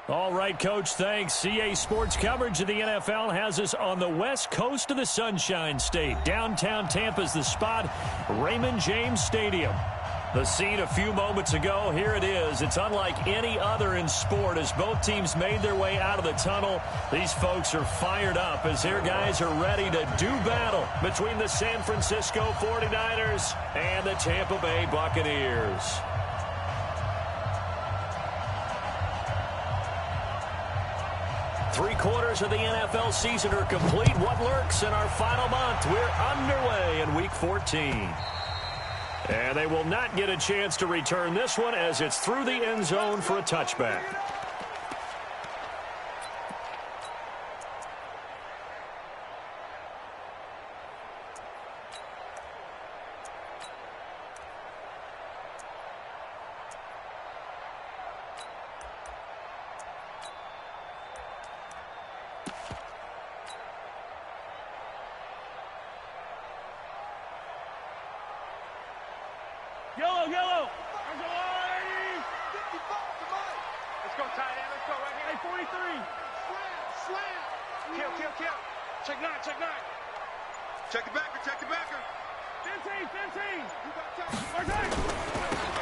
All right, Coach, thanks. CA Sports coverage of the NFL has us on the west coast of the Sunshine State. Downtown Tampa's the spot, Raymond James Stadium. The scene a few moments ago, here it is. It's unlike any other in sport as both teams made their way out of the tunnel. These folks are fired up as their guys are ready to do battle between the San Francisco 49ers and the Tampa Bay Buccaneers. Three-quarters of the NFL season are complete. What lurks in our final month? We're underway in Week 14. And they will not get a chance to return this one as it's through the end zone for a touchback. Yellow. Let's go, tight end. Let's go right here. Hey, 43. Slam. Kill. Check nine. Check the backer. 15.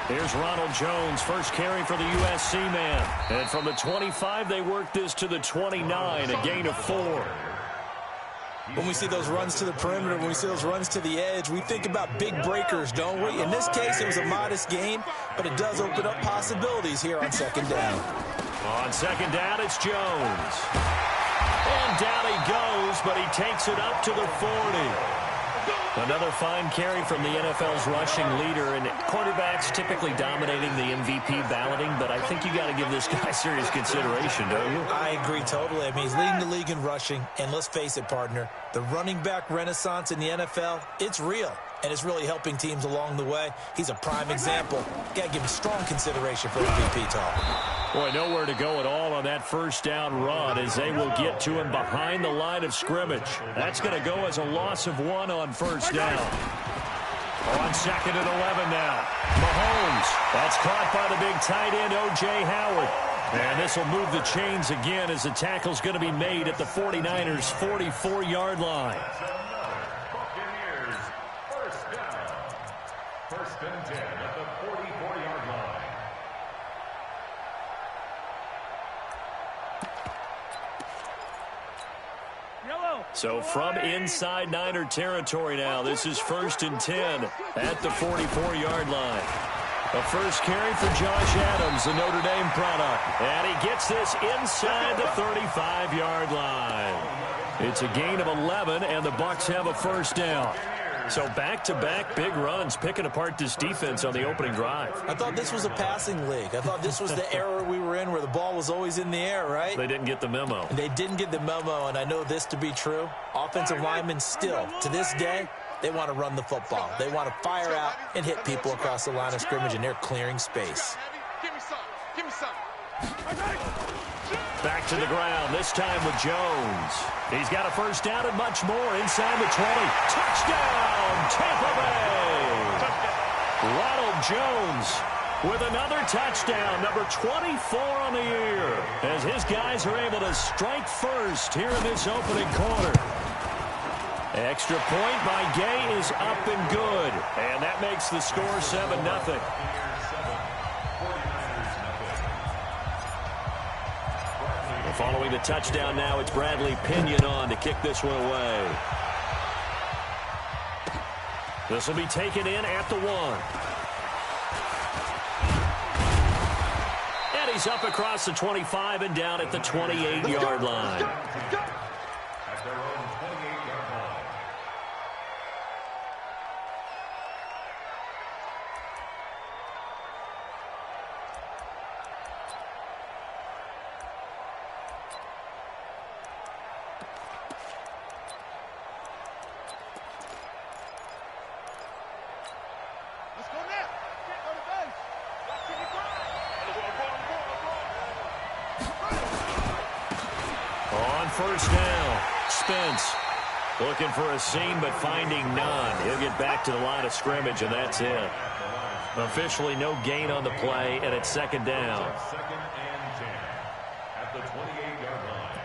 Here's Ronald Jones, first carry for the USC man. And from the 25, they work this to the 29, a gain of 4. When we see those runs to the perimeter, when we see those runs to the edge, we think about big breakers, don't we? In this case, it was a modest gain, but it does open up possibilities here on second down. On second down, it's Jones. And down he goes, but he takes it up to the 40. Another fine carry from the NFL's rushing leader, and quarterbacks typically dominating the MVP balloting, but I think you got to give this guy serious consideration, don't you? I agree totally. I mean, he's leading the league in rushing, and let's face it, partner, the running back renaissance in the NFL, it's real, and it's really helping teams along the way. He's a prime example. Got to give him strong consideration for MVP talk. Boy, nowhere to go at all on that first down run as they will get to him behind the line of scrimmage. That's going to go as a loss of 1 on first down. On second and 11 now. Mahomes. That's caught by the big tight end, O.J. Howard. And this will move the chains again as the tackle's going to be made at the 49ers' 44-yard line. Buccaneers, first down. First and 10 at the 44-yard line. So from inside Niner territory now, this is first and 10 at the 44-yard line. A first carry for Josh Adams, the Notre Dame product. And he gets this inside the 35-yard line. It's a gain of 11, and the Bucs have a first down. So back-to-back big runs, picking apart this defense on the opening drive. I thought this was a passing league. I thought this was the era we were in where the ball was always in the air, right? They didn't get the memo. They didn't get the memo, and I know this to be true. Offensive linemen still, to this day, they want to run the football. They want to fire out and hit people across the line of scrimmage, and they're clearing space. Give me some. Back to the ground, this time with Jones. He's got a first down and much more inside the 20. Touchdown, Tampa Bay! Ronald Jones with another touchdown, number 24 on the year, as his guys are able to strike first here in this opening quarter. Extra point by Gay is up and good, and that makes the score 7-0. Following the touchdown now, it's Bradley Pinion on to kick this one away. This will be taken in at the 1. And he's up across the 25 and down at the 28-yard line. At their own 28-yard line. First down, Spence looking for a seam but finding none. He'll get back to the line of scrimmage, and that's it. Officially no gain on the play, and it's second down. at the 28-yard line.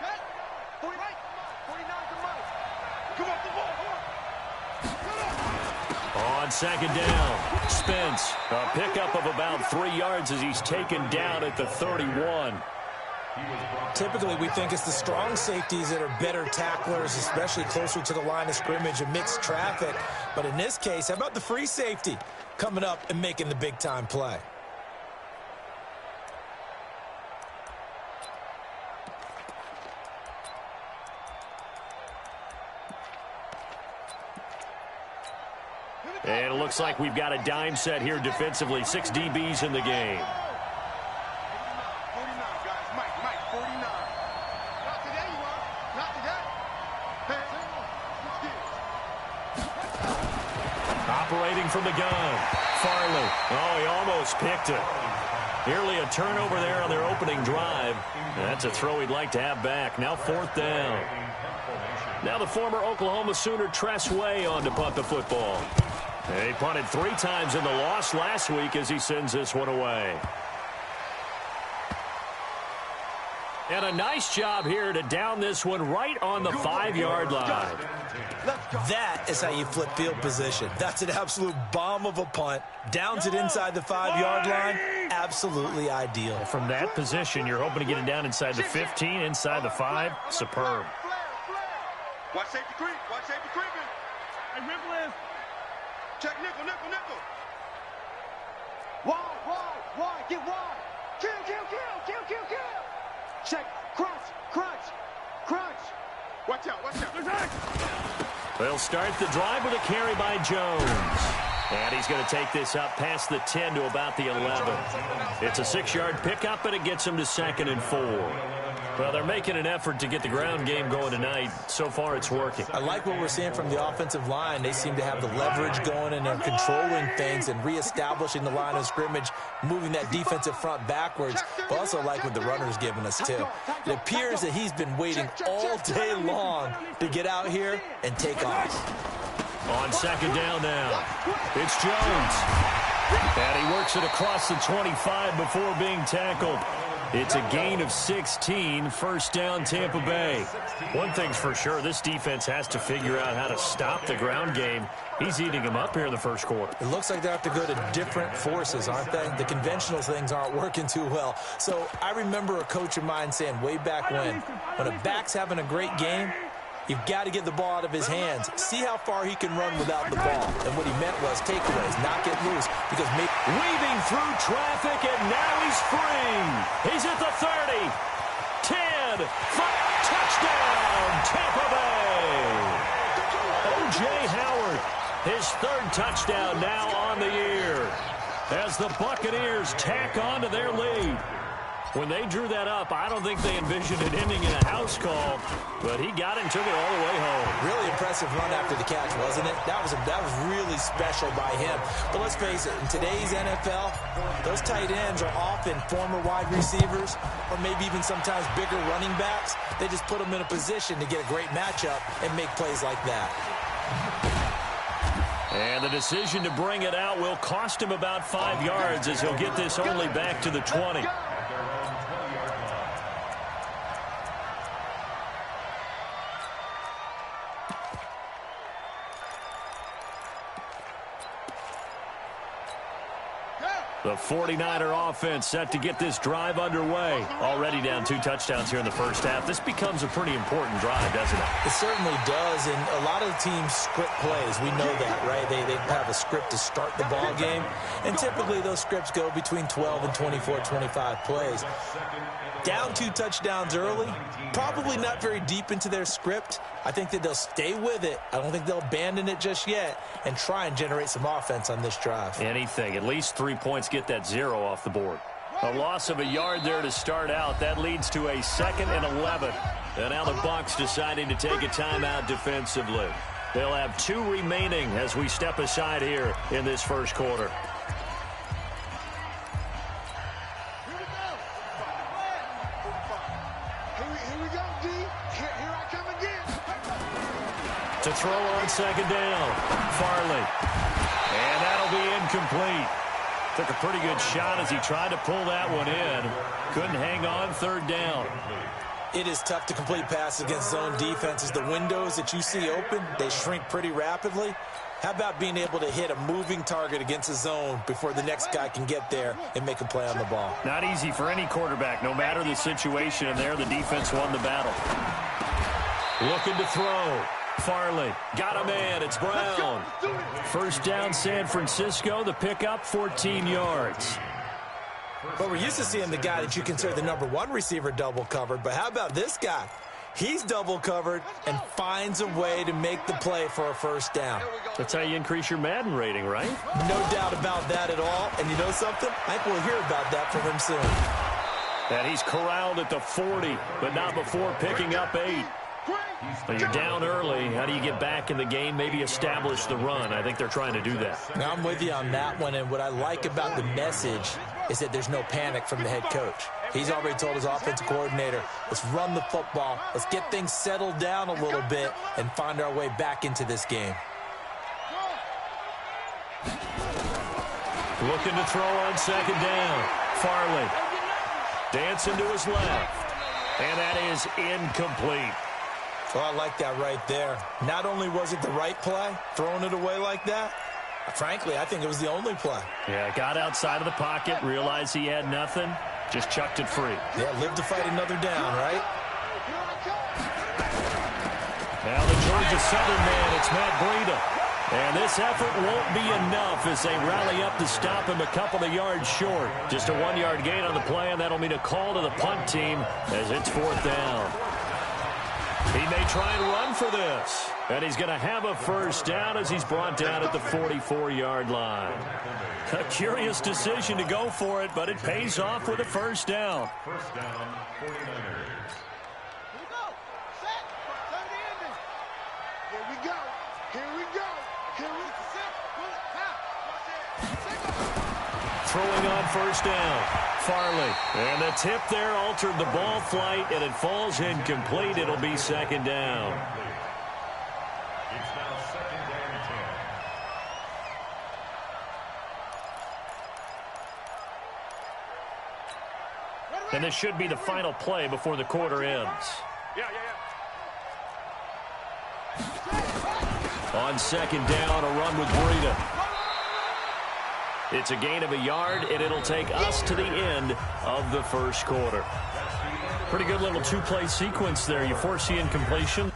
Set. 40 right. 49 to Mike. Come on, come on, come on. On second down, Spence, a pickup of about 3 yards as he's taken down at the 31. Typically, we think it's the strong safeties that are better tacklers, especially closer to the line of scrimmage amidst traffic. But in this case, how about the free safety coming up and making the big-time play? And it looks like we've got a dime set here defensively. 6 DBs in the game. 49, guys. Mike, 49. Not today, you are. Not today. Hey, Operating from the gun. Farley. Oh, he almost picked it. Nearly a turnover there on their opening drive. That's a throw he'd like to have back. Now 4th down. Now the former Oklahoma Sooner Tress Way on to punt the football. He punted 3 times in the loss last week as he sends this one away. And a nice job here to down this one right on the 5-yard line. That is how you flip field position. That's an absolute bomb of a punt. Downs it inside the 5-yard line. Absolutely ideal. From that position, you're hoping to get it down inside the 15, inside the 5. Superb. Watch safety creep. Watch safety creeping. Hey, rip left. Check nickel, nickel, nickel. Wide. Get wide. Kill. Check. Crunch. Watch out. They'll start the drive with a carry by Jones. And he's going to take this up past the 10 to about the 11. It's a 6-yard pickup, and it gets him to 2nd and 4. Well, they're making an effort to get the ground game going tonight. So far, it's working. I like what we're seeing from the offensive line. They seem to have the leverage going, and they're controlling things and reestablishing the line of scrimmage, moving that defensive front backwards. But also like what the runner's giving us, too. It appears that he's been waiting all day long to get out here and take off. On second down now, it's Jones. And he works it across the 25 before being tackled. It's a gain of 16, 1st down Tampa Bay. One thing's for sure, this defense has to figure out how to stop the ground game. He's eating them up here in the first quarter. It looks like they have to go to different forces, aren't they? The conventional things aren't working too well. So I remember a coach of mine saying way back when a back's having a great game, you've got to get the ball out of his hands. See how far he can run without the ball. And what he meant was takeaways, not get loose. Because weaving through traffic, and now he's free. He's at the 30. 10. 5. Touchdown, Tampa Bay. O.J. Howard, his 3rd touchdown now on the year. As the Buccaneers tack on to their lead. When they drew that up, I don't think they envisioned it ending in a house call, but he got it and took it all the way home. Really impressive run after the catch, wasn't it? That was really special by him. But let's face it, in today's NFL, those tight ends are often former wide receivers or maybe even sometimes bigger running backs. They just put them in a position to get a great matchup and make plays like that. And the decision to bring it out will cost him about 5 yards as he'll get this only back to the 20. The 49er offense set to get this drive underway. Already down 2 touchdowns here in the first half. This becomes a pretty important drive, doesn't it? It certainly does, and a lot of the teams script plays. We know that, right? They have a script to start the ball game, and typically those scripts go between 12 and 24, 25 plays. Down 2 touchdowns early, probably not very deep into their script. I think that they'll stay with it. I don't think they'll abandon it just yet and try and generate some offense on this drive. Anything. At least 3 points, get that 0 off the board. A loss of a yard there to start out. That leads to a 2nd and 11. And now the Bucs deciding to take a timeout defensively. They'll have 2 remaining as we step aside here in this first quarter. To throw on second down, Farley. And that'll be incomplete. Took a pretty good shot as he tried to pull that one in. Couldn't hang on third down. It is tough to complete passes against zone defenses. The windows that you see open, they shrink pretty rapidly. How about being able to hit a moving target against a zone before the next guy can get there and make a play on the ball? Not easy for any quarterback, no matter the situation. And there, the defense won the battle. Looking to throw. Farley got a man. It's Brown. First down, San Francisco. The pickup, 14 yards. But we're used to seeing the guy that you consider the #1 receiver double covered. But how about this guy? He's double covered and finds a way to make the play for a first down. That's how you increase your Madden rating, right? No doubt about that at all. And you know something? I think we'll hear about that from him soon. And he's corralled at the 40, but not before picking up 8. When you're down early, how do you get back in the game, maybe establish the run? I think they're trying to do that. Now, I'm with you on that one, and what I like about the message is that there's no panic from the head coach. He's already told his offensive coordinator, let's run the football, let's get things settled down a little bit and find our way back into this game. Looking to throw on second down. Farley dancing to his left, and that is incomplete. Oh, I like that right there. Not only was it the right play, throwing it away like that, frankly, I think it was the only play. Yeah, got outside of the pocket, realized he had nothing, just chucked it free. Yeah, live to fight another down, right? Now the Georgia Southern man, it's Matt Breida. And this effort won't be enough as they rally up to stop him a couple of yards short. Just a 1-yard gain on the play, and that'll mean a call to the punt team as it's 4th down. He may try and run for this. And he's going to have a first down as he's brought down at the 44-yard line. A curious decision to go for it, but it pays off with a first down. First down, 49ers. Here we go. Set. Turn the ending. Here we go. Here we go. Here we go. Throwing on first down. Farley. And the tip there altered the ball flight, and it falls incomplete. It'll be second down. It's now second down 10. And this should be the final play before the quarter ends. On second down, a run with Breida. It's a gain of a yard, and it'll take us to the end of the first quarter. Pretty good little two-play sequence there. You force the incompletion.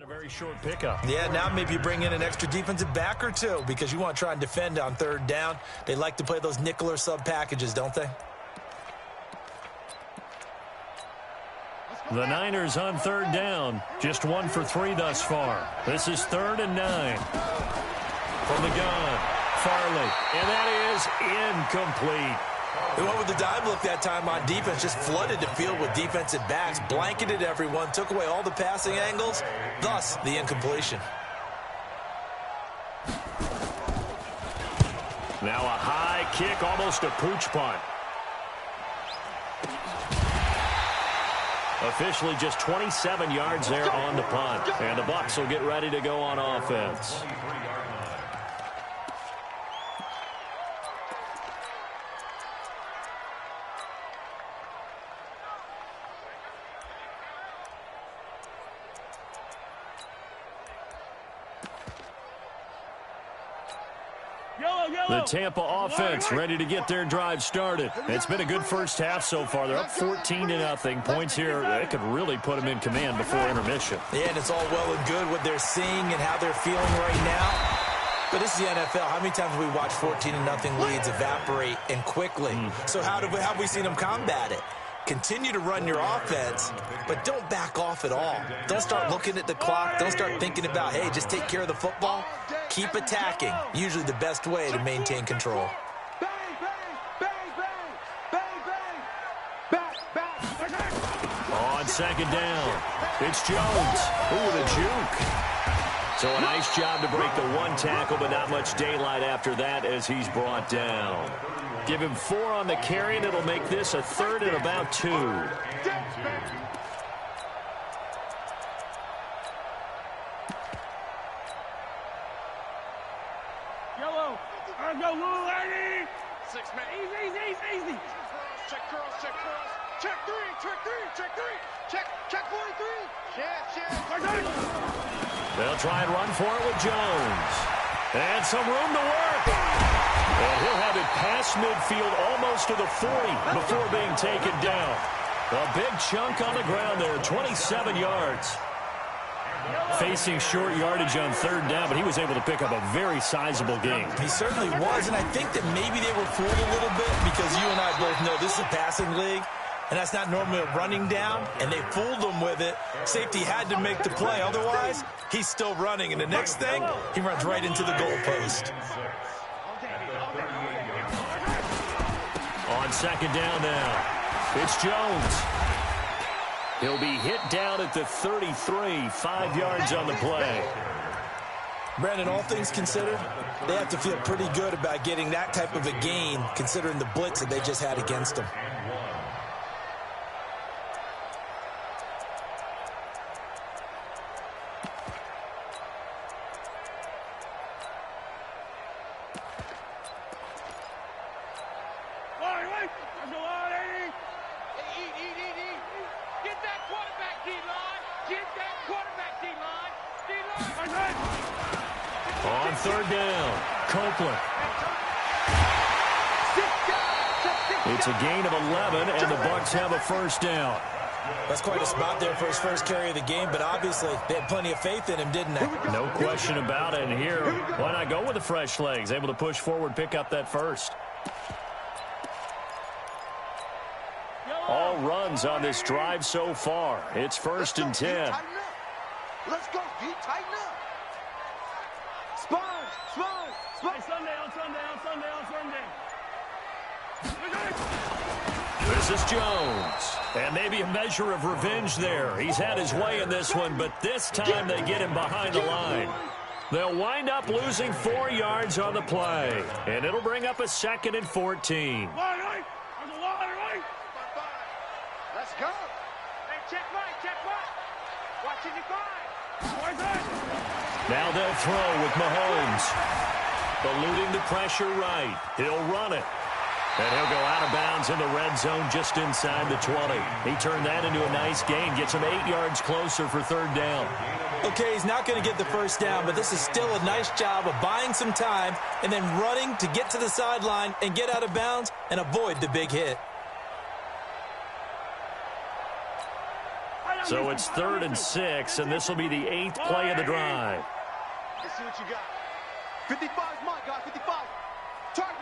A very short pickup. Yeah, now maybe you bring in an extra defensive back or two because you want to try and defend on third down. They like to play those nickel or sub packages, don't they? The Niners on third down. Just 1 for 3 thus far. This is 3rd and 9. From the gun, Farley. And that is incomplete. They went with the dive look that time on defense, just flooded the field with defensive backs, blanketed everyone, took away all the passing angles, thus the incompletion. Now a high kick, almost a pooch punt. Officially just 27 yards there on the punt. And the Bucs will get ready to go on offense. The Tampa offense ready to get their drive started. It's been a good first half so far. They're up 14-0. Points here, they could really put them in command before intermission. Yeah, and it's all well and good what they're seeing and how they're feeling right now. But this is the NFL. How many times have we watched 14-0 leads evaporate and quickly? So how have we seen them combat it? Continue to run your offense, but don't back off at all. Don't start looking at the clock. Don't start thinking about, hey, just take care of the football. Keep attacking. Usually the best way to maintain control. On second down. It's Jones. Ooh, the juke. So a nice job to break the one tackle, but not much daylight after that as he's brought down. Give him 4 on the carry, and it'll make this a 3rd and about 2. Yellow. Go, Lou, lady. 6 man. Easy. Check curls, check curls. Check 3, check 3, check 3. Check 43. Check. They'll try and run for it with Jones. And some room to work. And he'll have it past midfield almost to the 40 before being taken down. A big chunk on the ground there, 27 yards. Facing short yardage on 3rd down, but he was able to pick up a very sizable gain. He certainly was, and I think that maybe they were fooled a little bit because you and I both know this is a passing league, and that's not normally a running down, and they fooled him with it. Safety had to make the play. Otherwise, he's still running, and the next thing, he runs right into the goalpost. On 2nd down now, it's Jones. He'll be hit down at the 33, 5 yards on the play. Brandon, all things considered, they have to feel pretty good about getting that type of a gain considering the blitz that they just had against them. On 3rd down, Copeland. It's a gain of 11, and the Bucs have a 1st down. That's quite a spot there for his first carry of the game, but obviously they had plenty of faith in him, didn't they? No question about it. And here, why not go with the fresh legs? Able to push forward, pick up that 1st. All runs on this drive so far. It's 1st and 10. Let's go, D. Tighten up. Spine. Sunday. This is Jones. And maybe a measure of revenge there. He's had his way in this one, but this time they get him behind the line. They'll wind up losing 4 yards on the play. And it'll bring up a 2nd and 14. Let's go. Hey, check right. Watching the 5. Now they'll throw with Mahomes. Eluding the pressure right. He'll run it. And he'll go out of bounds in the red zone just inside the 20. He turned that into a nice gain. Gets him 8 yards closer for 3rd down. Okay, he's not going to get the 1st down, but this is still a nice job of buying some time and then running to get to the sideline and get out of bounds and avoid the big hit. So it's 3rd and 6, and this will be the 8th play of the drive. Let's see what you got. 55 is my guy, 55. Target.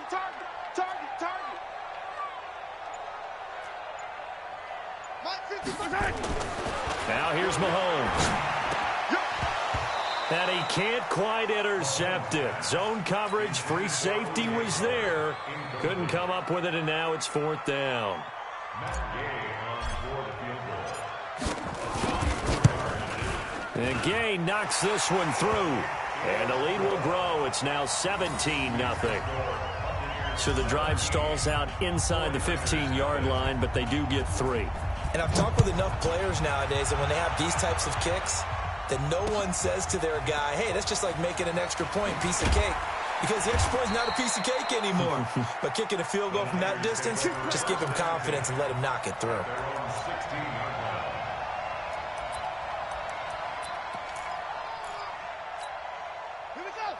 My 55. Now here's Mahomes. And he can't quite intercept it. Zone coverage, free safety was there. Couldn't come up with it, and now it's 4th down. And Gay knocks this one through. And the lead will grow. It's now 17-0. So the drive stalls out inside the 15-yard line, but they do get 3. And I've talked with enough players nowadays that when they have these types of kicks, that no one says to their guy, hey, that's just like making an extra point, piece of cake. Because the extra point is not a piece of cake anymore. But kicking a field goal from that distance, just give him confidence and let him knock it through.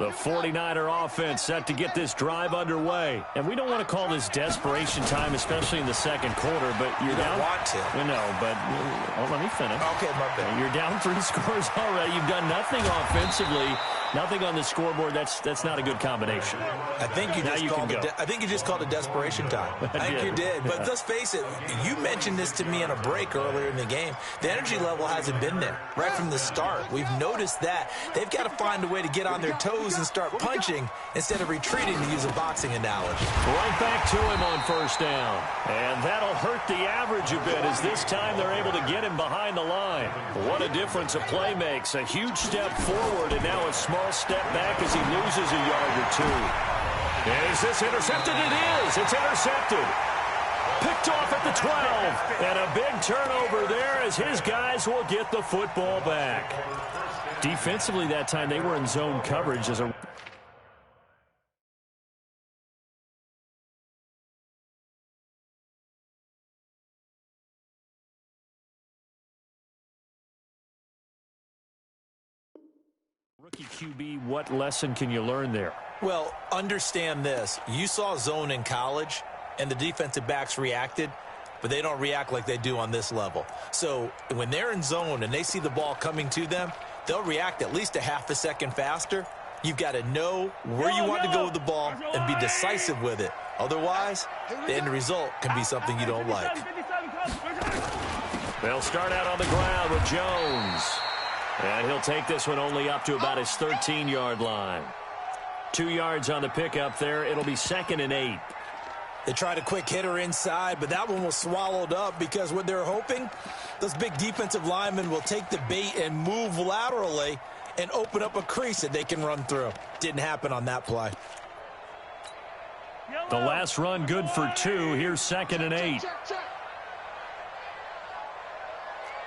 The 49er offense set to get this drive underway. And we don't want to call this desperation time, especially in the 2nd quarter, but you're down. You don't want to. No, but let me finish. Okay, my bad. You're down 3 scores already. You've done nothing offensively. Nothing on the scoreboard. That's not a good combination. I think you just called it desperation time. I think you did. But let's face it, you mentioned this to me in a break earlier in the game. The energy level hasn't been there right from the start. We've noticed that. They've got to find a way to get on their toes and start punching instead of retreating, to use a boxing analogy. Right back to him on first down. And that'll hurt the average a bit, as this time they're able to get him behind the line. What a difference a play makes. A huge step forward and now a small step back as he loses a yard or two. Is this intercepted? It is. It's intercepted. Picked off at the 12. And a big turnover there as his guys will get the football back. Defensively that time they were in zone coverage as a... Rookie QB, what lesson can you learn there? Well, understand this. You saw zone in college, and the defensive backs reacted, but they don't react like they do on this level. So when they're in zone and they see the ball coming to them, they'll react at least a half a second faster. You've got to know where you want to go with the ball and be decisive with it. Otherwise, the end result can be something you don't like. They'll start out on the ground with Jones. And he'll take this one only up to about his 13-yard line. 2 yards on the pickup there. It'll be 2nd and 8. They tried a quick hitter inside, but that one was swallowed up because what they're hoping, those big defensive linemen will take the bait and move laterally and open up a crease that they can run through. Didn't happen on that play. The last run good for 2. Here's 2nd and 8.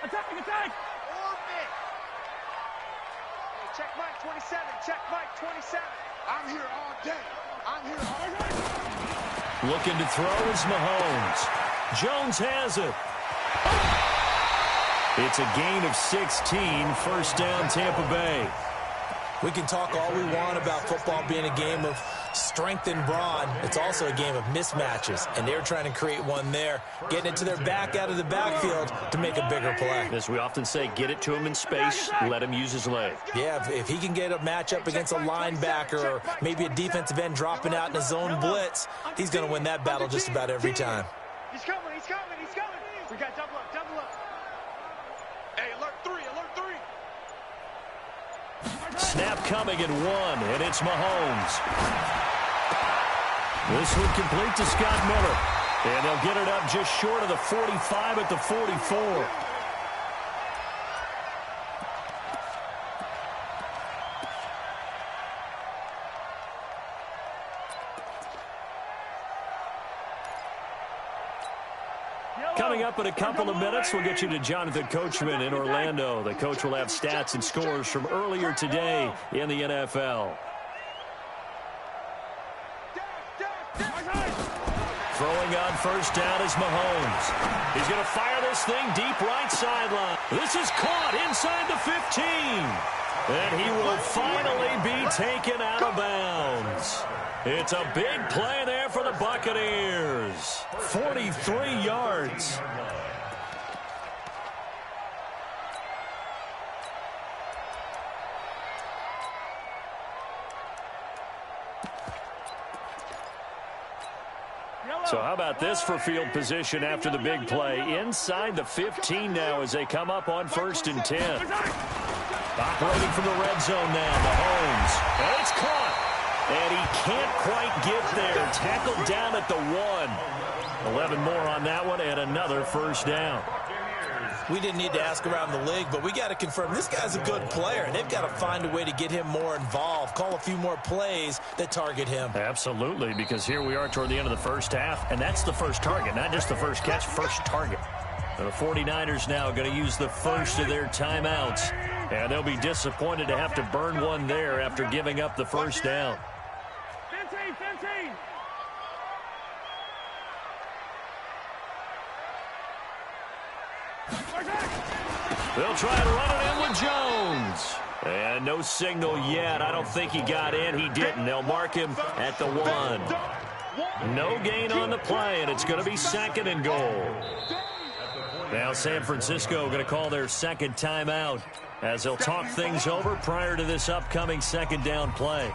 Attack! Check Mike 27. Check Mike 27. I'm here all day. I'm here all day. Looking to throw is Mahomes. Jones has it. It's a gain of 16. First down, Tampa Bay. We can talk all we want about football being a game of strength and brawn. It's also a game of mismatches, and they're trying to create one there, getting it to their back out of the backfield to make a bigger play. As we often say, get it to him in space, let him use his leg. Yeah, if he can get a matchup against a linebacker or maybe a defensive end dropping out in a zone blitz, he's going to win that battle just about every time. He's coming. We got double up. Hey, alert 3. Snap coming at 1, and it's Mahomes. This one complete to Scott Miller. And they'll get it up just short of the 45 at the 44. Coming up in a couple of minutes, we'll get you to Jonathan Coachman in Orlando. The coach will have stats and scores from earlier today in the NFL. Throwing on first down is Mahomes. He's going to fire this thing deep right sideline. This is caught inside the 15. And he will finally be taken out of bounds. It's a big play there for the Buccaneers. 43 yards. So how about this for field position after the big play? Inside the 15 now as they come up on 1st and 10. Operating from the red zone now, Mahomes. And it's caught. And he can't quite get there. Tackled down at the 1. 11 more on that one and another first down. We didn't need to ask around the league, but we got to confirm this guy's a good player. They've got to find a way to get him more involved, call a few more plays that target him. Absolutely, because here we are toward the end of the first half, and that's the first target, not just the first catch, first target. The 49ers now going to use the first of their timeouts, and they'll be disappointed to have to burn one there after giving up the first down. 15. They'll try and run it in with Jones. And no signal yet. I don't think he got in. He didn't. They'll mark him at the 1. No gain on the play, and it's going to be 2nd and goal. Now San Francisco going to call their second timeout. as they'll talk things over prior to this upcoming second down play.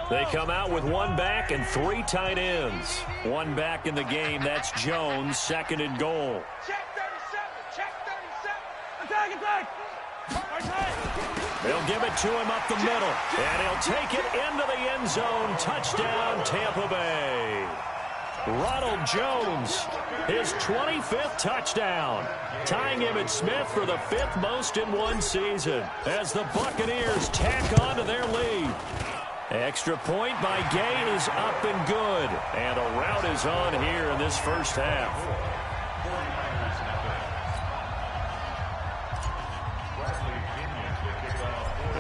They come out with one back and 3 tight ends. One back in the game. That's Jones, 2nd and goal. Check 37. Check 37. Attack, attack. They'll give it to him up the middle. And he'll take it into the end zone. Touchdown, Tampa Bay. Ronald Jones, his 25th touchdown. Tying Emmitt Smith for the 5th most in one season. As the Buccaneers tack on to their lead. Extra point by Gay is up and good. And a rout is on here in this first half.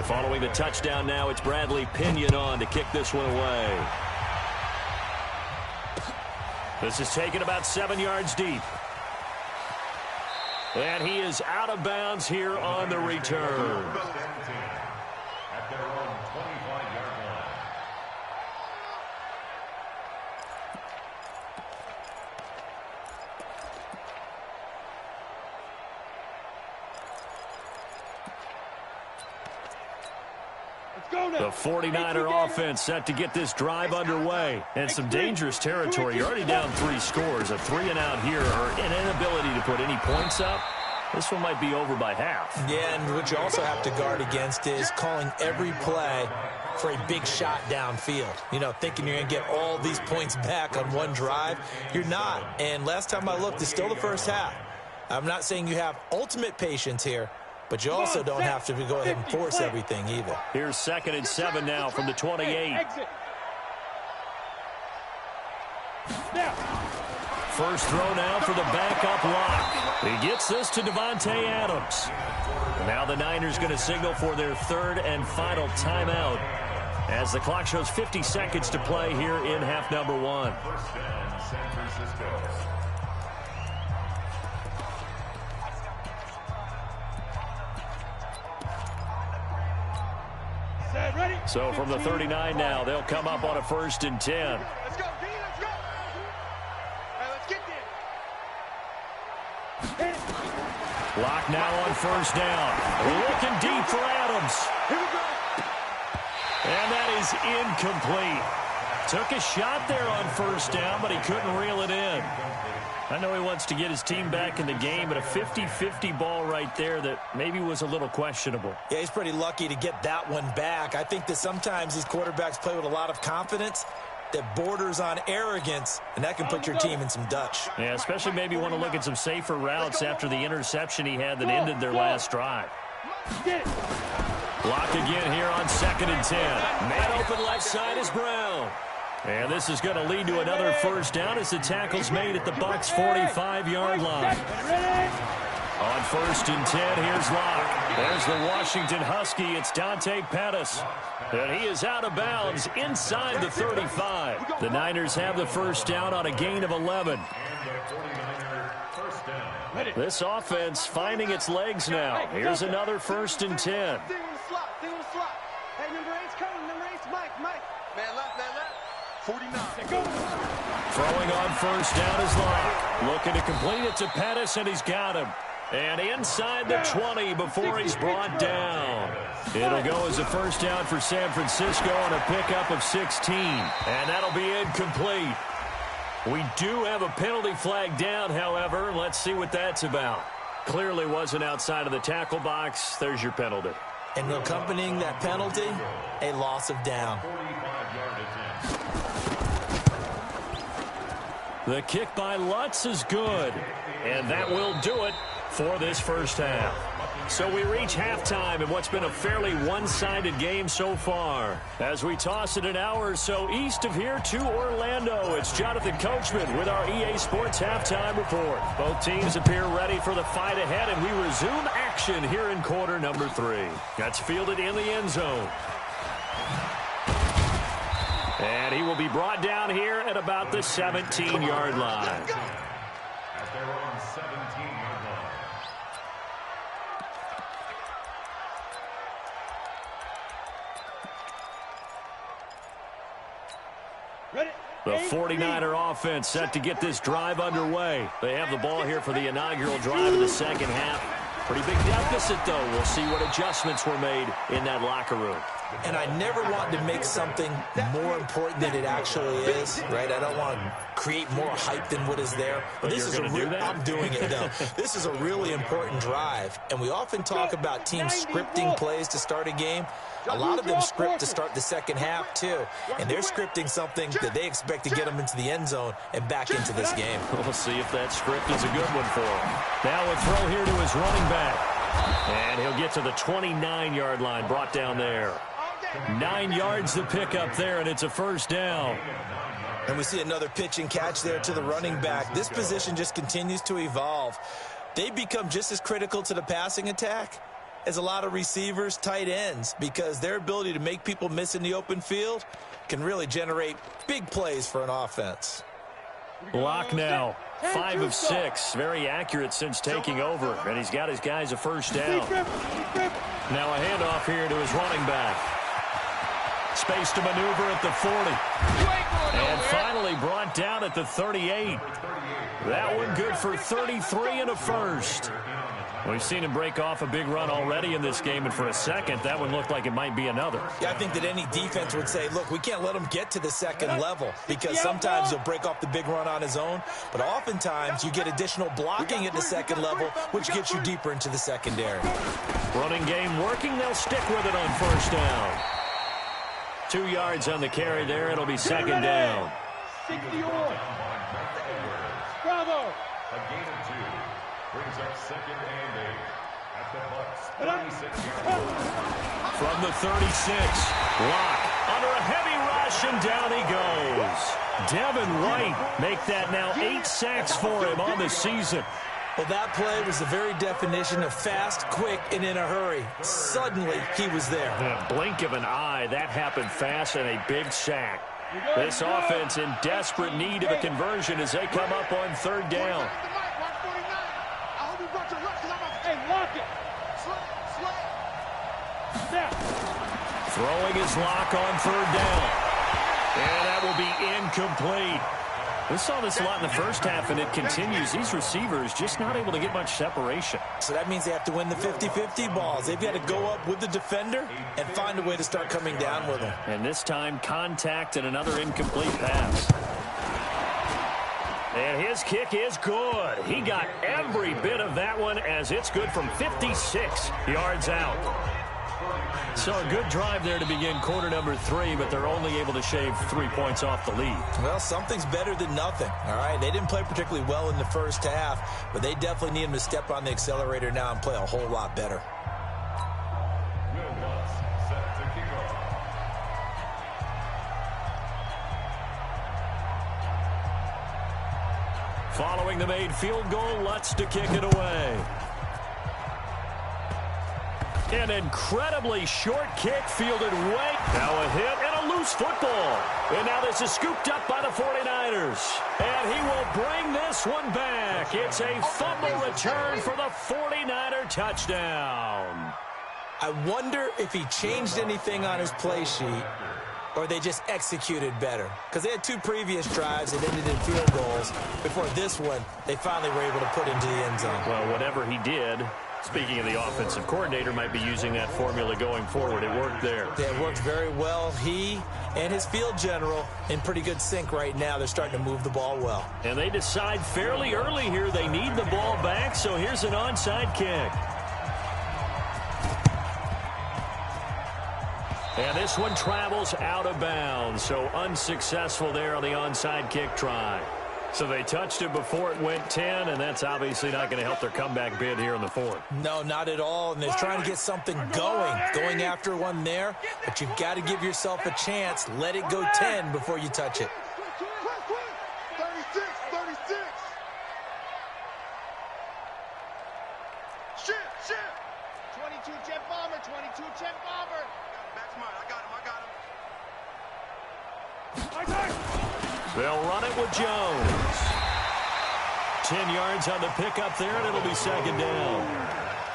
Following the touchdown now, it's Bradley Pinion on to kick this one away. This is taken about 7 yards deep. And he is out of bounds here on the return. At their own 25-yard line. The 49er offense set to get this drive underway. And some dangerous territory. You're already down 3 scores. A 3 and out here, or an inability to put any points up. This one might be over by half. Yeah, and what you also have to guard against is calling every play for a big shot downfield. You know, thinking you're going to get all these points back on one drive. You're not. And last time I looked, it's still the first half. I'm not saying you have ultimate patience here, but you also don't have to go ahead and force everything either. Here's 2nd and 7 now from the 28. First throw now for the backup lock. He gets this to Devontae Adams. Now the Niners going to signal for their 3rd and final timeout as the clock shows 50 seconds to play here in half number 1. First down, San Francisco. So from the 39 now, they'll come up on a 1st and 10. Let's go, D, let's go. All right, let's get there. Lock now on 1st down. Looking deep for Adams. Here we go. And that is incomplete. Took a shot there on 1st down, but he couldn't reel it in. I know he wants to get his team back in the game, but a 50-50 ball right there that maybe was a little questionable. Yeah, he's pretty lucky to get that one back. I think that sometimes these quarterbacks play with a lot of confidence that borders on arrogance, and that can put your team in some Dutch. Yeah, especially maybe want to look at some safer routes after the interception he had that ended their last drive. Lock again here on 2nd and 10. Man open left side is Brown. And this is going to lead to another 1st down as the tackle's made at the Bucs 45-yard line. On 1st and 10, here's Locke. There's the Washington Husky. It's Dante Pettis. And he is out of bounds inside the 35. The Niners have the 1st down on a gain of 11. This offense finding its legs now. Here's another 1st and 10. Thing on the slot. Hey, number 8's coming. Number 8's Mike. Man left. 49. Throwing on 1st down is Locke. Looking to complete it to Pettis, and he's got him. And inside the 20 before he's brought down. It'll go as a 1st down for San Francisco on a pickup of 16. And that'll be incomplete. We do have a penalty flag down, however. Let's see what that's about. Clearly wasn't outside of the tackle box. There's your penalty. And accompanying that penalty, a loss of down. The kick by Lutz is good. And that will do it for this 1st half. So we reach halftime in what's been a fairly one-sided game so far. As we toss it an hour or so east of here to Orlando, it's Jonathan Coachman with our EA Sports Halftime Report. Both teams appear ready for the fight ahead, and we resume action here in quarter number 3. That's fielded in the end zone. And he will be brought down here at about the 17-yard line. At their own 17-yard line. The 49er offense set to get this drive underway. They have the ball here for the inaugural drive of the second half. Pretty big deficit, though. We'll see what adjustments were made in that locker room. And I never want to make something more important than it actually is, right? I don't want to create more hype than what is there. But this is I'm doing it, though. This is a really important drive. And we often talk about teams scripting plays to start a game. A lot of them script to start the second half, too. And they're scripting something that they expect to get them into the end zone and back into this game. We'll see if that script is a good one for him. Now a throw here to his running back. And he'll get to the 29-yard line, brought down there. 9 yards to pick up there, and it's a first down. And we see another pitch and catch there to the running back. This position just continues to evolve. They become just as critical to the passing attack as a lot of receivers, tight ends, because their ability to make people miss in the open field can really generate big plays for an offense. Block now, 5 of 6. Very accurate since taking over, and he's got his guys a first down. Now a handoff here to his running back. Space to maneuver at the 40. And finally brought down at the 38. That one good for 33 and a first. We've seen him break off a big run already in this game, and for a second, that one looked like it might be another. Yeah, I think that any defense would say, look, we can't let him get to the second level, because sometimes he'll break off the big run on his own, but oftentimes you get additional blocking at the second level, which gets you deeper into the secondary. Running game working. They'll stick with it on first down. 2 yards on the carry there. It'll be second down. 61. Bravo. A gain of 2 brings up second and 8 at the Bucs 36-yard line. From the 36, Locke under a heavy rush, and down he goes. Devin White make that now 8 sacks for him on the season. Well, that play was the very definition of fast, quick, and in a hurry. Suddenly, he was there. In a blink of an eye, that happened fast, and a big sack. This offense in desperate need of a conversion as they come up on third down. Hey, lock it. Snap. Throwing his lock on third down. And that will be incomplete. We saw this a lot in the first half, and it continues. These receivers just not able to get much separation. So that means they have to win the 50-50 balls. They've got to go up with the defender and find a way to start coming down with them. And this time, contact and another incomplete pass. And his kick is good. He got every bit of that one, as it's good from 56 yards out. So a good drive there to begin quarter number 3, but they're only able to shave 3 points off the lead. Well, something's better than nothing, all right? They didn't play particularly well in the first half, but they definitely need him to step on the accelerator now and play a whole lot better. Set to kick off. Following the made field goal, Lutz to kick it away. An incredibly short kick fielded way. Now a hit and a loose football. And now this is scooped up by the 49ers. And he will bring this one back. It's a fumble return for the 49er touchdown. I wonder if he changed anything on his play sheet, or they just executed better. Because they had 2 previous drives that ended in field goals. Before this one, they finally were able to put into the end zone. Well, whatever he did, speaking of the offensive coordinator, might be using that formula going forward. It worked there. Yeah, it worked very well. He and his field general in pretty good sync right now. They're starting to move the ball well. And they decide fairly early here they need the ball back, so here's an onside kick. And this one travels out of bounds, so unsuccessful there on the onside kick try. So they touched it before it went 10, and that's obviously not going to help their comeback bid here in the 4th. No, not at all, and they're trying to get something going after one there, but you've got to give yourself a chance. Let it go 10 before you touch it. 36. Shit. 22 jet bomber, 22 jet bomber. That's mine. I got him. They'll run it with Jones. 10 yards on the pickup there, and it'll be second down.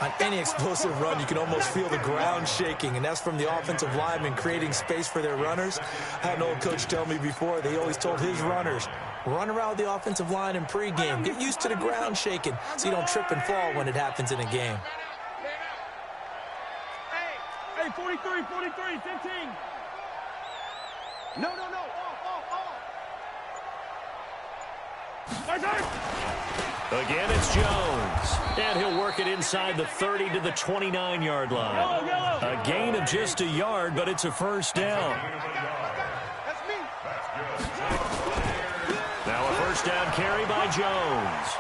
On Any explosive run, you can almost feel the ground shaking, and that's from the offensive linemen creating space for their runners. I had an old coach tell me before, they always told his runners, run around the offensive line in pregame. Get used to the ground shaking so you don't trip and fall when it happens in a game. Hey, 43, 15. No. Off. Again, it's Jones. And he'll work it inside the 30 to the 29-yard line. A gain of just a yard, but it's a first down. Now a first down carry by Jones.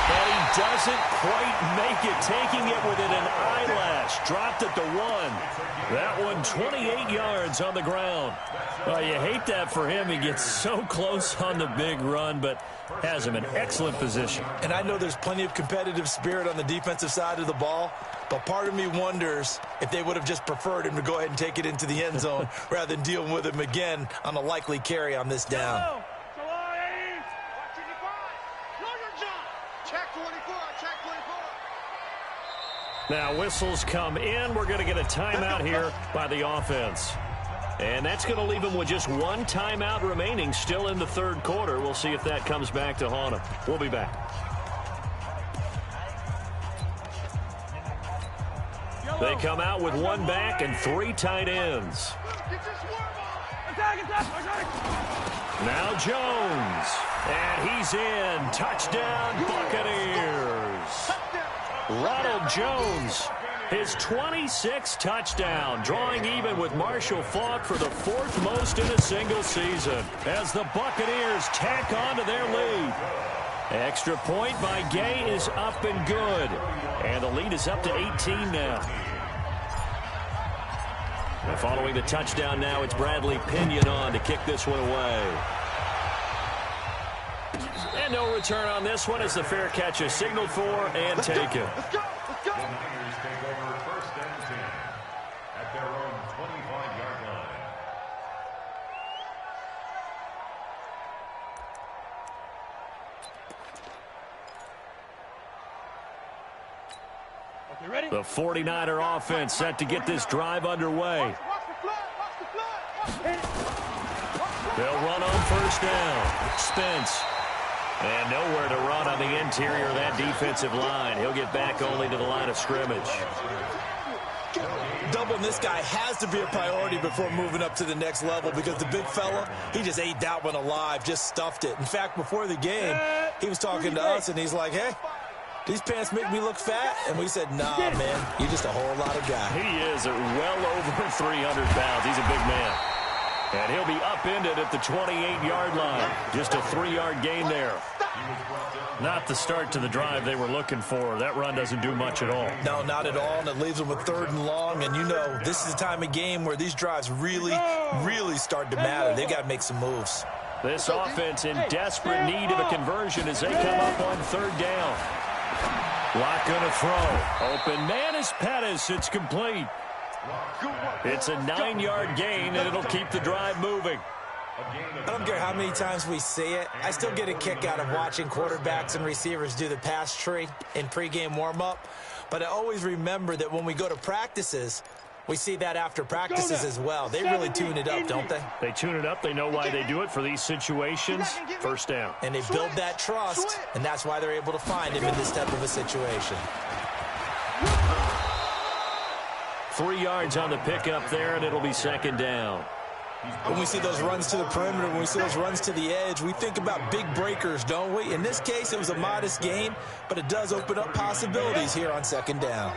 And he doesn't quite make it, taking it within an eyelash. Dropped at the 1. That one 28 yards on the ground. Well, you hate that for him. He gets so close on the big run, but has him in excellent position. And I know there's plenty of competitive spirit on the defensive side of the ball, but part of me wonders if they would have just preferred him to go ahead and take it into the end zone rather than dealing with him again on a likely carry on this down. Now whistles come in. We're going to get a timeout here by the offense. And that's going to leave him with just one timeout remaining still in the third quarter. We'll see if that comes back to haunt him. We'll be back. They come out with one back and 3 tight ends. Now Jones. And he's in. Touchdown, Buccaneers. Ronald Jones, his 26th touchdown, drawing even with Marshall Faulk for the 4th most in a single season as the Buccaneers tack on to their lead. Extra point by Gay is up and good, and the lead is up to 18 now. And following the touchdown now, it's Bradley Pinion on to kick this one away. And no return on this one as the fair catch is signaled for and taken. Let's go. The Buccaneers take over first and 10 at their own 25-yard line. Okay, ready? The 49er offense set to get this drive underway. They'll run on first down. Spence. And nowhere to run on the interior of that defensive line. He'll get back only to the line of scrimmage. Doubling this guy has to be a priority before moving up to the next level because the big fella, he just ate that one alive, just stuffed it. In fact, before the game, he was talking to us, and he's like, hey, these pants make me look fat? And we said, nah, man, you're just a whole lot of guy. He is well over 300 pounds. He's a big man. And he'll be upended at the 28-yard line. Just a 3-yard gain there. Not the start to the drive they were looking for. That run doesn't do much at all. No, not at all, and it leaves them with 3rd and long. And you know, this is the time of game where these drives really start to matter. They got to make some moves. This offense in desperate need of a conversion as they come up on 3rd down. Lock going to throw. Open man is Pettis. It's complete. It's a 9-yard gain, and it'll keep the drive moving. I don't care how many times we see it. I still get a kick out of watching quarterbacks and receivers do the pass tree in pregame warm-up. But I always remember that when we go to practices, we see that after practices as well. They really tune it up, don't they? They tune it up. They know why they do it for these situations. First down. And they build that trust, and that's why they're able to find him in this type of a situation. 3 yards on the pickup there, and it'll be 2nd down. When we see those runs to the perimeter, when we see those runs to the edge, we think about big breakers, don't we? In this case, it was a modest gain, but it does open up possibilities here on 2nd down.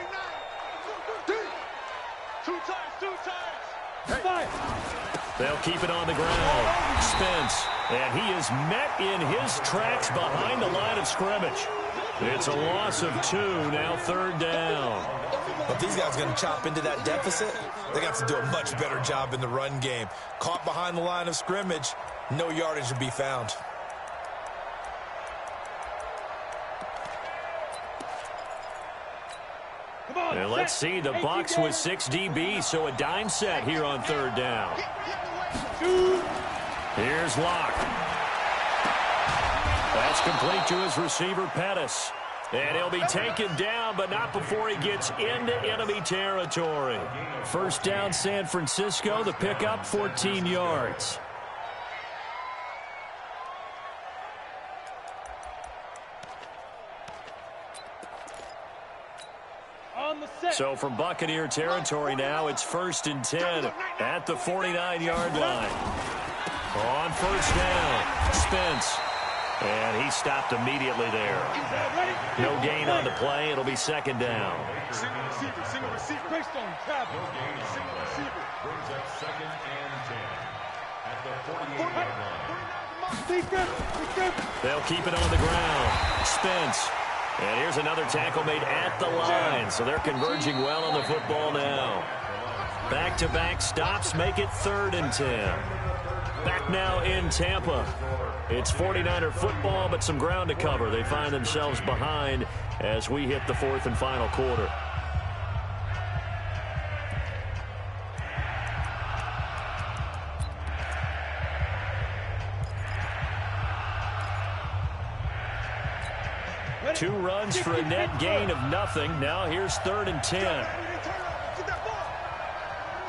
Two times. They'll keep it on the ground. Spence, and he is met in his tracks behind the line of scrimmage. It's a loss of 2, now 3rd down. But these guys are going to chop into that deficit. They got to do a much better job in the run game. Caught behind the line of scrimmage, no yardage to be found. And let's see, the Bucs with 6 DBs, so a dime set here on 3rd down. Here's Locke. That's complete to his receiver, Pettis. And he'll be taken down, but not before he gets into enemy territory. First down, San Francisco. The pickup, 14 yards. So from Buccaneer territory now, it's 1st and 10 at the 49-yard line. On first down, Spence. And he stopped immediately there. No gain on the play. It'll be 2nd down. Single receiver. Based on travel. Single receiver. Brings up 2nd and 10 at the 48-yard line. They'll keep it on the ground. Spence. And here's another tackle made at the line. So they're converging well on the football now. Back-to-back stops make it 3rd and 10. Back now in Tampa. It's 49er football, but some ground to cover. They find themselves behind as we hit the 4th and final quarter. Two runs for a net gain of nothing. Now here's 3rd and 10.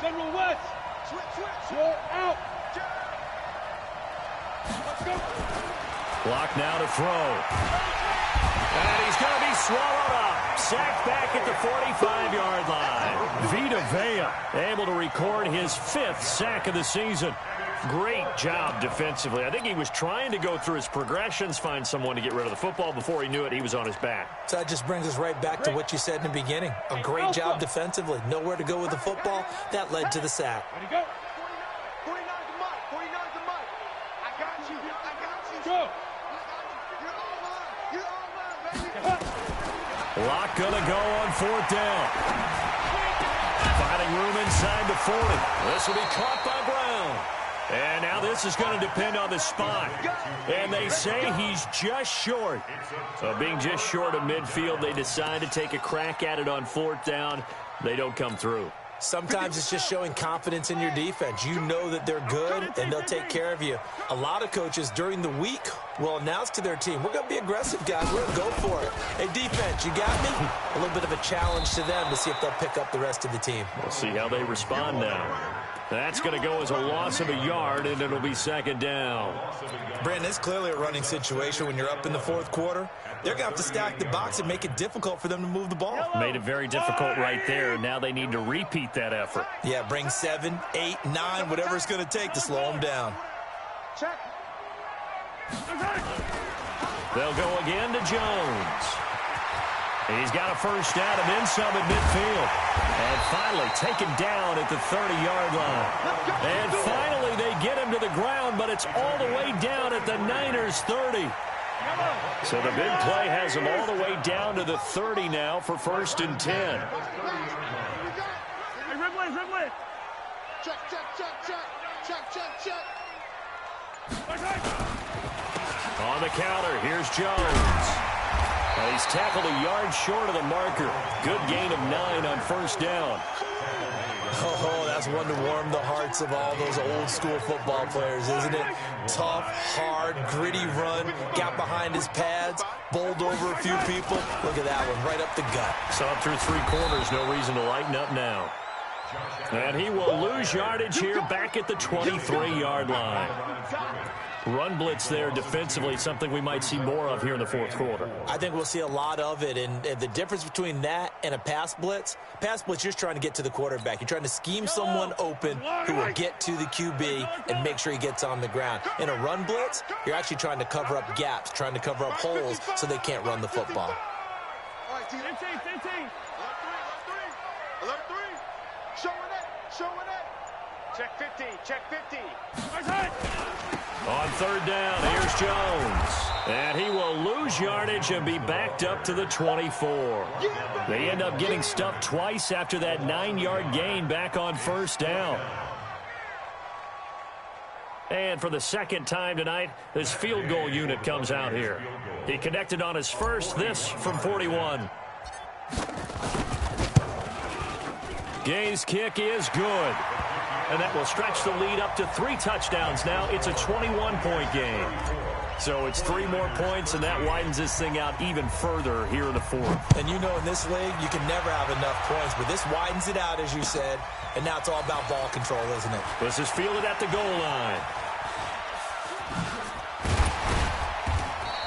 General West. Switch. Out. Let's go. Block now to throw. And he's going to be swallowed up. Sacked back at the 45-yard line. Vita Vea able to record his 5th sack of the season. Great job defensively. I think he was trying to go through his progressions, find someone to get rid of the football. Before he knew it, he was on his back. So that just brings us right back to what you said in the beginning. A great job defensively. Nowhere to go with the football. That led to the sack. Ready, go. 49 to Mike. 49 to Mike. I got you. Go. You're all mine, baby. Lock gonna go on 4th down. Finding room inside the 40. This will be caught by Brown. And now this is going to depend on the spot. And they say he's just short. So being just short of midfield, they decide to take a crack at it on 4th down. They don't come through. Sometimes it's just showing confidence in your defense. You know that they're good, and they'll take care of you. A lot of coaches during the week will announce to their team, we're going to be aggressive, guys. We're going to go for it. Hey, defense, you got me? A little bit of a challenge to them to see if they'll pick up the rest of the team. We'll see how they respond now. That's going to go as a loss of a yard, and it'll be 2nd down. Brandon, it's clearly a running situation when you're up in the 4th quarter. They're going to have to stack the box and make it difficult for them to move the ball. Made it very difficult right there. Now they need to repeat that effort. Yeah, bring 7, 8, 9, whatever it's going to take to slow them down. Check. They'll go again to Jones. He's got a first down and then some at midfield. And finally taken down at the 30-yard line. And finally they get him to the ground, but it's all the way down at the Niners' 30. So the big play has him all the way down to the 30 now for 1st and 10. Hey, Ridley. Check. On the counter, here's Jones. And he's tackled a yard short of the marker. Good gain of 9 on 1st down. Oh, that's one to warm the hearts of all those old school football players, isn't it? Tough, hard, gritty run. Got behind his pads, bowled over a few people. Look at that one, right up the gut. So up through 3 quarters, no reason to lighten up now. And he will lose yardage here back at the 23-yard line. Run blitz there defensively, something we might see more of here in the 4th quarter. I think we'll see a lot of it, and the difference between that and a pass blitz, you're just trying to get to the quarterback. You're trying to scheme someone open who will get to the QB and make sure he gets on the ground. In a run blitz, you're actually trying to cover up gaps, trying to cover up holes so they can't run the football. All right, team. Alert 3. Showing it. Check 50. On 3rd down, here's Jones. And he will lose yardage and be backed up to the 24. They end up getting stuffed twice after that 9-yard gain back on 1st down. And for the 2nd time tonight, this field goal unit comes out here. He connected on his first, this from 41. Gay's kick is good. And that will stretch the lead up to 3 touchdowns now. It's a 21-point game. So it's 3 more points, and that widens this thing out even further here in the 4th. And you know, in this league, you can never have enough points, but this widens it out, as you said, and now it's all about ball control, isn't it? This is fielded at the goal line.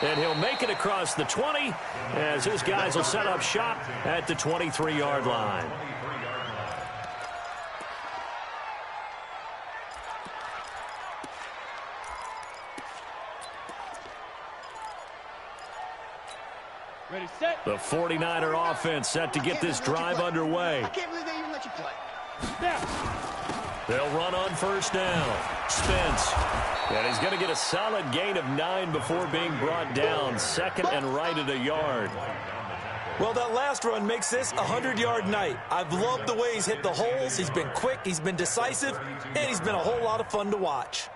And he'll make it across the 20 as his guys will set up shop at the 23-yard line. Ready, set. The 49er offense set to get this drive underway. I can't believe they even let you play. Now. They'll run on first down. Spence. And he's going to get a solid gain of 9 before being brought down. 2nd and right at a yard. Well, that last run makes this a 100-yard night. I've loved the way he's hit the holes. He's been quick, he's been decisive, and he's been a whole lot of fun to watch.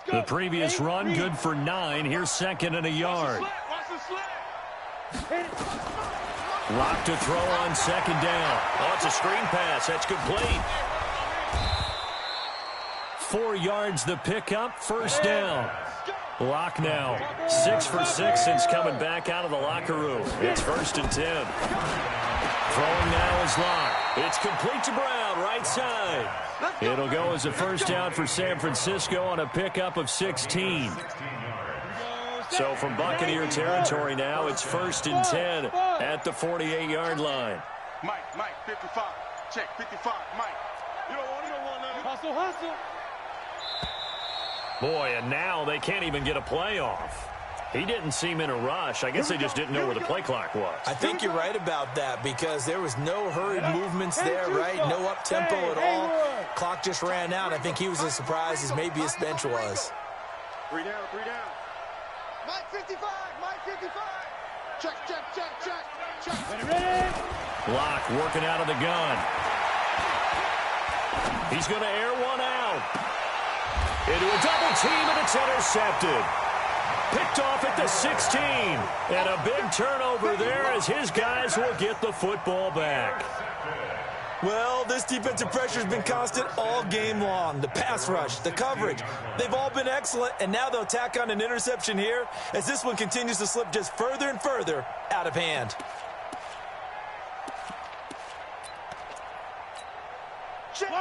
The previous run, good for 9. Here's 2nd and a yard. Lock to throw on 2nd down. Oh, it's a screen pass. That's complete. 4 yards the pickup. First down. Lock now. 6 for 6 since coming back out of the locker room. It's 1st and 10. Throwing now is Lock. It's complete to Brown, right side. It'll go as a first down for San Francisco on a pickup of 16. So from Buccaneer territory now, it's 1st and 10 at the 48-yard line. Mike, 55. Check, 55, Mike. You don't want nothing. Hustle. Boy, and now they can't even get a play off. He didn't seem in a rush. I guess they just didn't know where the play clock was. I think you're right about that because there was no hurried movements there, right? No up-tempo at all. Clock just ran out. I think he was as surprised as maybe his bench was. 3 down. Mike 55. Check. Ready. Lock working out of the gun. He's going to air one out. Into a double team, and it's intercepted. Picked off at the 16. And a big turnover there as his guys will get the football back. Well, this defensive pressure has been constant all game long. The pass rush, the coverage, they've all been excellent, and now they'll tack on an interception here as this one continues to slip just further and further out of hand.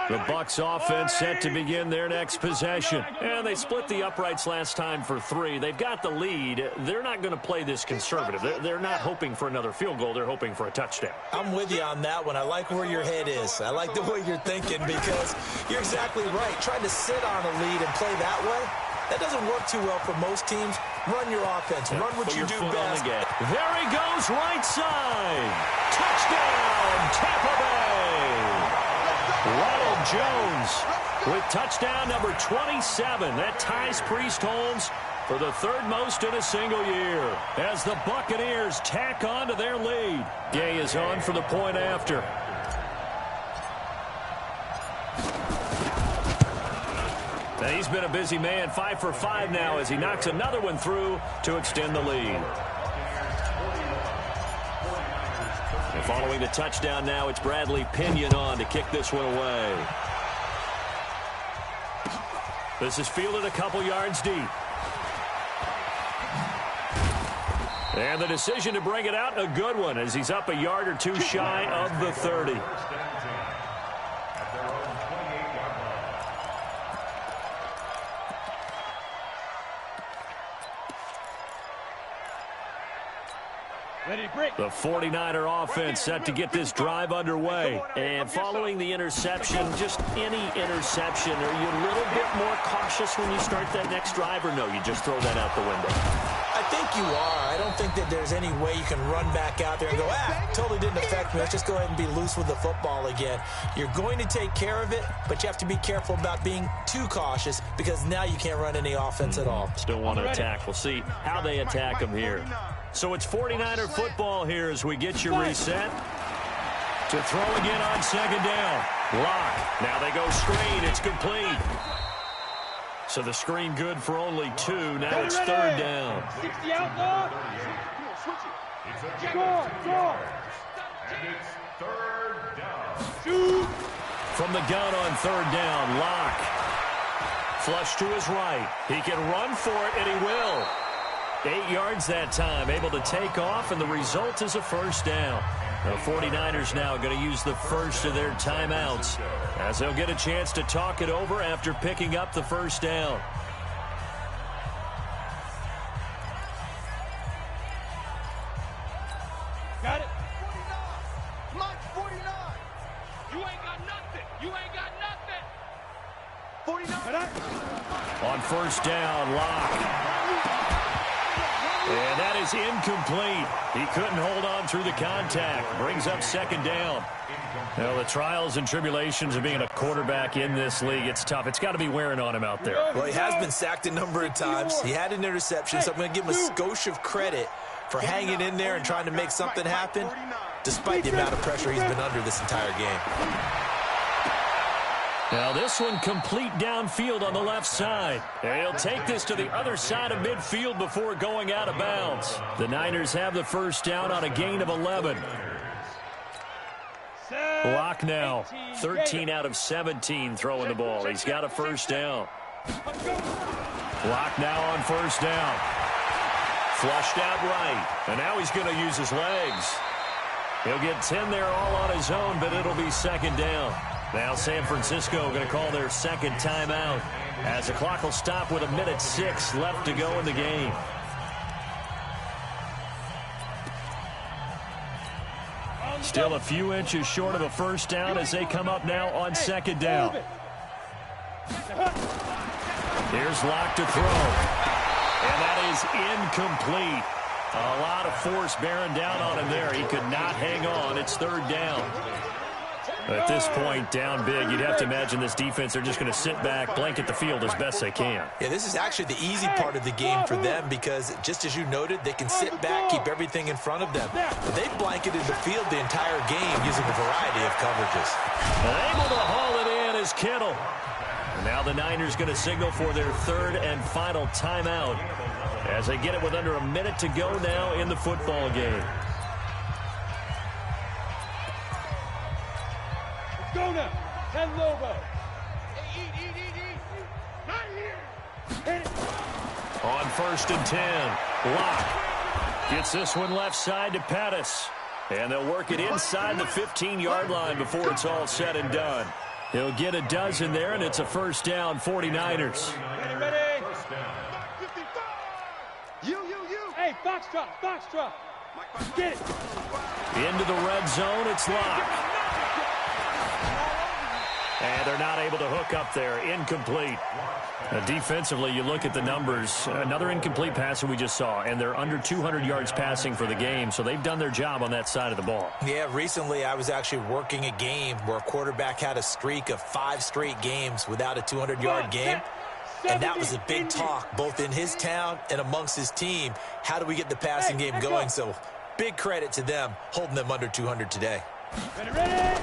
The Bucs offense set to begin their next possession. And they split the uprights last time for 3. They've got the lead. They're not going to play this conservative. They're not hoping for another field goal. They're hoping for a touchdown. I'm with you on that one. I like where your head is. I like the way you're thinking because you're exactly right. Trying to sit on a lead and play that way, that doesn't work too well for most teams. Run your offense. Run what you do best. There he goes, right side. Touchdown, Tampa Bay. Ronald Jones with touchdown number 27. That ties Priest Holmes for the 3rd most in a single year as the Buccaneers tack on to their lead. Gay is on for the point after. He's been a busy man, 5 for 5 now as he knocks another one through to extend the lead. And following the touchdown now, it's Bradley Pinion on to kick this one away. This is fielded a couple yards deep. And the decision to bring it out, a good one, as he's up a yard or 2 shy of the 30. The 49er offense set to get this drive underway. And following the interception, just any interception, are you a little bit more cautious when you start that next drive, or no, you just throw that out the window? I think you are. I don't think that there's any way you can run back out there and go, totally didn't affect me. Let's just go ahead and be loose with the football again. You're going to take care of it, but you have to be careful about being too cautious because now you can't run any offense at all. Still want to attack. We'll see how they attack them here. So it's 49er football here as we get you reset. To throw again on 2nd down. Lock. Now they go screen. It's complete. So the screen good for only 2. Now it's 3rd down. 60 out, It's 3rd down. Shoot. from the gun on third down. Locke. Flush to his right. He can run for it, and he will. 8 yards that time, able to take off, and the result is a first down. The 49ers now going to use the first of their timeouts as they'll get a chance to talk it over after picking up the first down. Got it. 49. Mike, 49. You ain't got nothing. You ain't got nothing. 49. On first down, Locke. And that is incomplete. He couldn't hold on through the contact. Brings up second down. Well, the trials and tribulations of being a quarterback in this league, it's tough. It's got to be wearing on him out there. Well, he has been sacked a number of times. He had an interception, so I'm going to give him a skosh of credit for hanging in there and trying to make something happen, despite the amount of pressure he's been under this entire game. Now this one complete downfield on the left side. And he'll take this to the other side of midfield before going out of bounds. The Niners have the first down on a gain of 11. Locke now, 13 out of 17 throwing the ball. He's got a first down. Locke now on first down. Flushed out right. And now he's going to use his legs. He'll get 10 there all on his own, but it'll be second down. Now San Francisco going to call their second timeout as the clock will stop with 1:06 left to go in the game. Still a few inches short of a first down as they come up now on second down. Here's Locke to throw. And that is incomplete. A lot of force bearing down on him there. He could not hang on. It's third down. At this point, down big, you'd have to imagine this defense, they're just going to sit back, blanket the field as best they can. Yeah, this is actually the easy part of the game for them because, just as you noted, they can sit back, keep everything in front of them. But they've blanketed the field the entire game using a variety of coverages. Able to haul it in is Kittle. And now the Niners going to signal for their third and final timeout as they get it with under a minute to go now in the football game. Go now. 10 Lobo. Eat. Not here. On first and 10, Locke gets this one left side to Pettis. And they'll work it inside the 15-yard line before it's all said and done. He'll get a dozen there, and it's a first down, 49ers. Ready. You. Hey, box drop. Get it. Into the red zone, it's Locke. And they're not able to hook up there. Incomplete. Defensively, you look at the numbers. Another incomplete pass that we just saw, and they're under 200 yards passing for the game, so they've done their job on that side of the ball. Yeah, recently I was actually working a game where a quarterback had a streak of 5 straight games without a 200-yard game, and that was a big talk, both in his town and amongst his team. How do we get the passing game going? So big credit to them holding them under 200 today. Ready.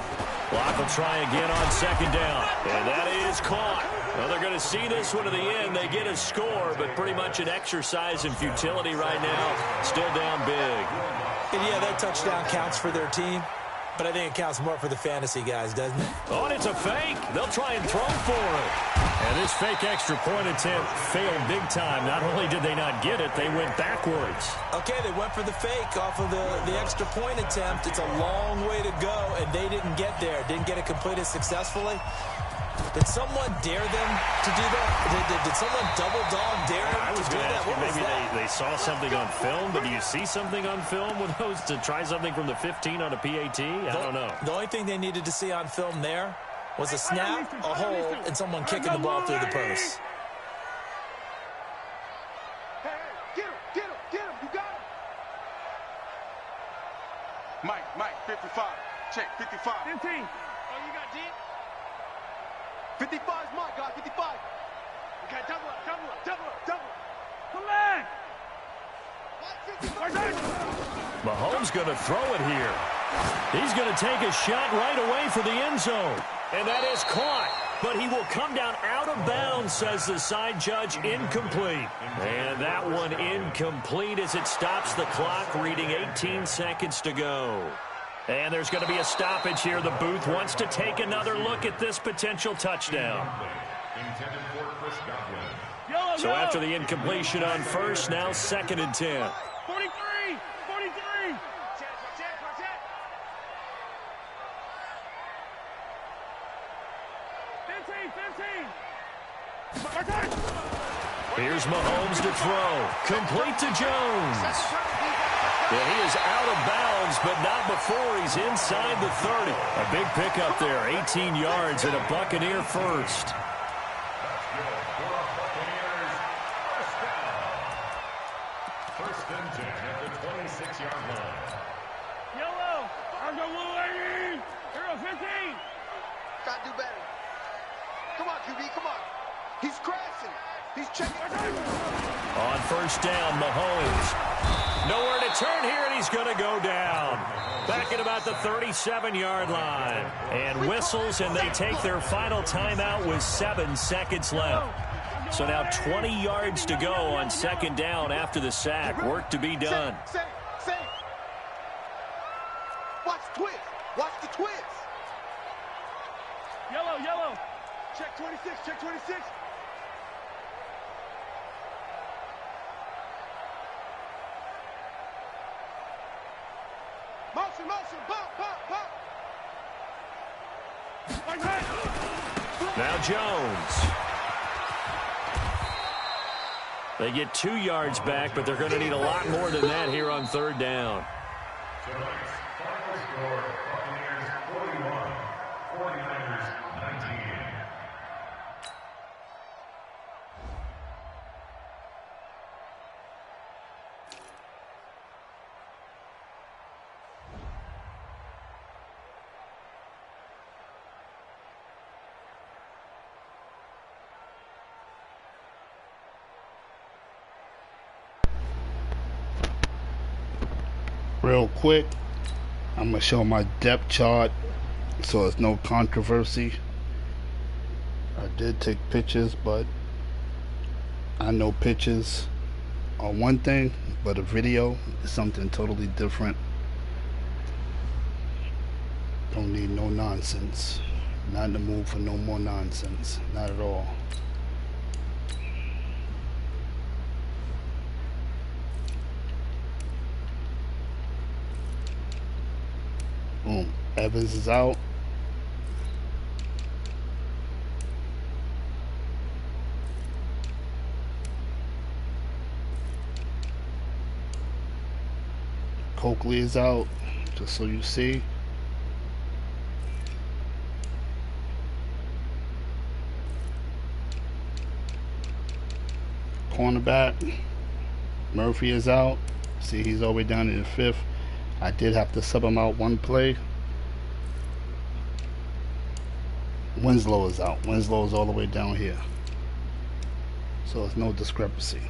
Locke will try again on second down, and that is caught. Well, they're going to see this one to the end. They get a score, but pretty much an exercise in futility right now. Still down big. And yeah, that touchdown counts for their team, but I think it counts more for the fantasy guys, doesn't it? Oh, and it's a fake. They'll try and throw for it. And this fake extra point attempt failed big time. Not only did they not get it, they went backwards. Okay, they went for the fake off of the extra point attempt. It's a long way to go, and they didn't get there. Didn't get it completed successfully. Did someone dare them to do that? Did someone double dog dare them to do that? What was that? Maybe they saw something on film, but do you see something on film with those to try something from the 15 on a PAT? I don't know. The only thing they needed to see on film there was a snap, a hold, and someone kicking the ball through the post. Hey, get him. You got him. Mike, 55. Check, 55. 15. Oh, you got D? 55 is Mike, guys, 55. Okay, double up. Come on. Mahomes going to throw it here. He's going to take a shot right away for the end zone. And that is caught. But he will come down out of bounds, says the side judge. Incomplete. And that one incomplete as it stops the clock, reading 18 seconds to go. And there's going to be a stoppage here. The booth wants to take another look at this potential touchdown. So after the incompletion on first, now 2nd and 10. 43! 43! Here's Mahomes to throw. Complete to Jones. And he is out of bounds, but not before he's inside the 30. A big pickup there, 18 yards and a Buccaneer first. First and 10 at the 26-yard line. Yellow! Argo Blue 80! Hero 15! Gotta do better. Come on, QB, come on. He's crashing. He's checking. On first down, Mahomes. Nowhere to turn here, and he's going to go down. Back at about the 37-yard line. And whistles, and they take their final timeout with 7 seconds left. So now 20 yards to go on 2nd down after the sack. Work to be done. Say. Watch the twist. Watch the twist. Yellow. Check 26, check 26. Motion, bump. Now Jones. They get 2 yards back, but they're going to need a lot more than that here on 3rd down. Tonight's final score, Buccaneers 41, 49ers 19. Real quick, I'm going to show my depth chart so there's no controversy. I did take pictures, but I know pictures are one thing, but a video is something totally different. Don't need no nonsense. Not in the mood for no more nonsense. Not at all. Boom. Evans is out. Coakley is out, just so you see. Cornerback Murphy is out. See, he's all the way down to the 5th. I did have to sub him out one play. Winslow is out. Winslow is all the way down here. So there's no discrepancy.